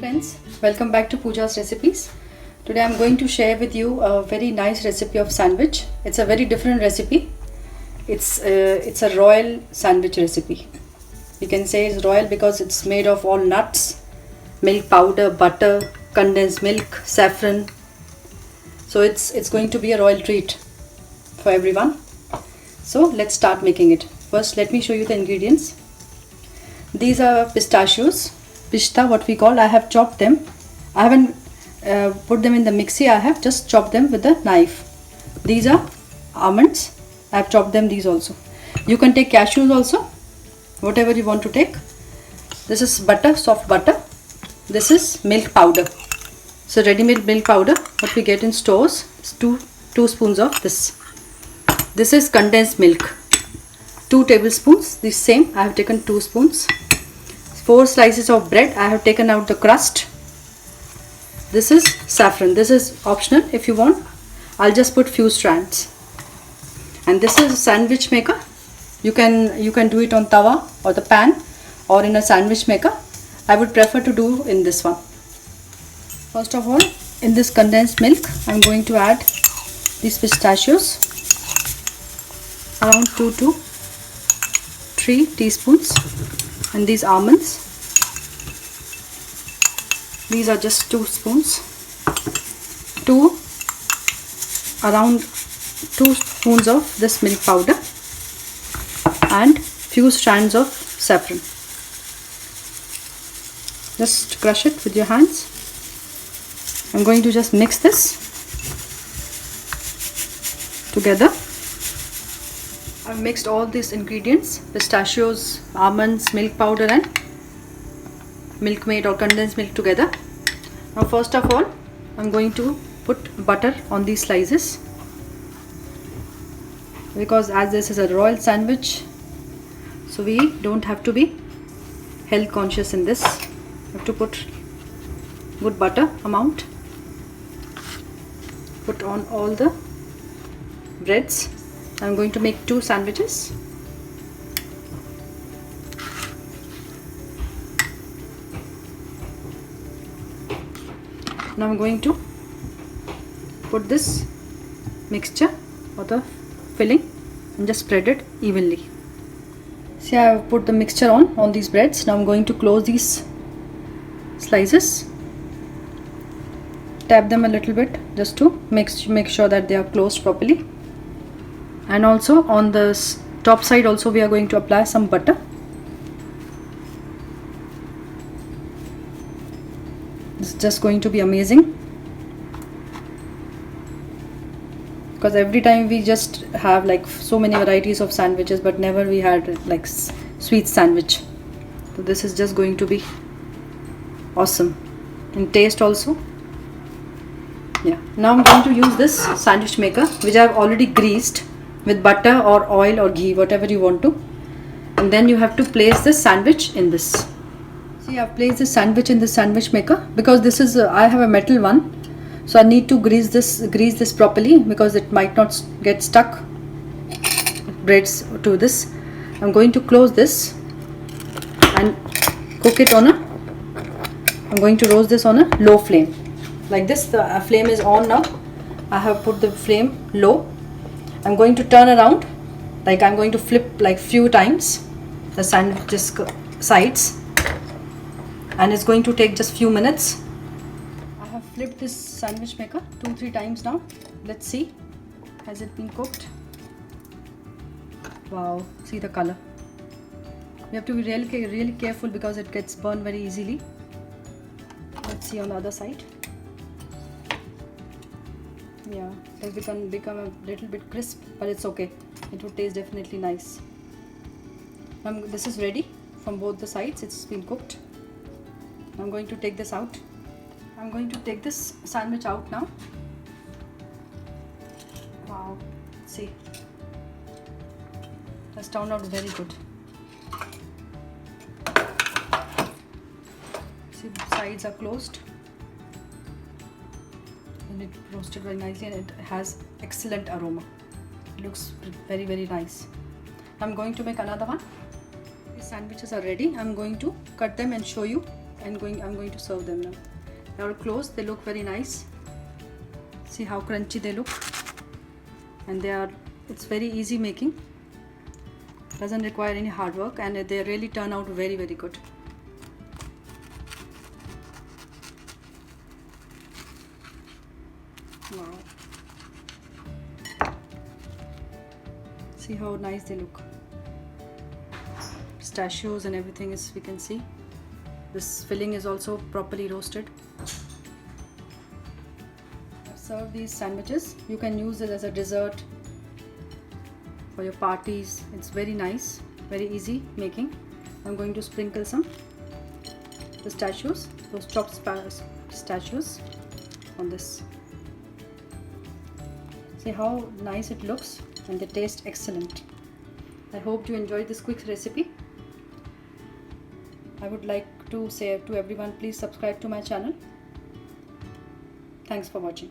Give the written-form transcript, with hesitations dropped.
friends, welcome back to Pooja's Recipes. Today I'm going to share with you a very nice recipe of sandwich. It's a very different recipe. It's a royal sandwich recipe. You can say it's royal because it's made of all nuts, milk powder, butter, condensed milk, saffron. So it's going to be a royal treat for everyone. So let's start making it. First let me show you the ingredients. These are pistachios. Pista, what we call. I have chopped them. I haven't put them in the mixie. I have just chopped them with a knife. These are almonds. I have chopped them. These also. You can take cashews also, whatever you want to take. This is butter, soft butter. This is milk powder. So ready-made milk powder, what we get in stores is two spoons of this. This is condensed milk. 2 tablespoons. This same. I have taken 2 spoons. 4 slices of bread. I have taken out the crust. This is saffron. This is optional if you want. I'll just put few strands. And this is a sandwich maker. You can do it on tawa or the pan or in a sandwich maker. I would prefer to do in this one. First of all, in this condensed milk, I'm going to add these pistachios, around 2 to 3 teaspoons. And these almonds, these are just 2 spoons, around 2 spoons of this milk powder and few strands of saffron. Just crush it with your hands. I'm going to just mix this together. I've mixed all these ingredients, pistachios, almonds, milk powder and Milkmaid or condensed milk together. Now first of all, I'm going to put butter on these slices, because as this is a royal sandwich, so we don't have to be health conscious in this. We have to put good butter amount. Put on all the breads. I'm going to make 2 sandwiches. Now I'm going to put this mixture or the filling and just spread it evenly. See, I have put the mixture on these breads. Now I'm going to close these slices. Tap them a little bit just to make sure that they are closed properly. And also on the top side also we are going to apply some butter. It's just going to be amazing, because every time we just have like so many varieties of sandwiches, but never we had like sweet sandwich. So this is just going to be awesome in taste also. Yeah. Now I'm going to use this sandwich maker, which I have already greased with butter or oil or ghee, whatever you want to. And then you have to place this sandwich in this. See, I've placed this sandwich in the sandwich maker, because this is I have a metal one, so I need to grease this properly, because it might not get stuck breads to this. I'm going to close this and cook it on I'm going to roast this on a low flame. Like this, the flame is on now. I have put the flame low. I'm going to turn around, like I'm going to flip like few times the sandwich sides, and it's going to take just few minutes. I have flipped this sandwich maker 2-3 times now. Let's see, has it been cooked? Wow, see the color. You have to be really careful, because it gets burned very easily. Let's see on the other side. Yeah, it has become a little bit crisp, but it's okay. It would taste definitely nice. This is ready from both the sides. It's been cooked. I'm going to take this out. I'm going to take this sandwich out now. Wow, see, it has turned out very good. See, the sides are closed. And it roasted very nicely, and it has excellent aroma. It looks very nice. I'm going to make another one. These sandwiches are ready. I'm going to cut them and show you I'm going to serve them now. They are closed. They look very nice. See how crunchy they look, and it's very easy making. Doesn't require any hard work, and they really turn out very, very good. Wow. See how nice they look. Pistachios and everything is, we can see. This filling is also properly roasted. I've served these sandwiches. You can use it as a dessert for your parties. It's very nice, very easy making. I'm going to sprinkle some pistachios, those chopped pistachios on this. See how nice it looks, and they taste excellent. I hope you enjoyed this quick recipe. I would like to say to everyone, please subscribe to my channel. Thanks for watching.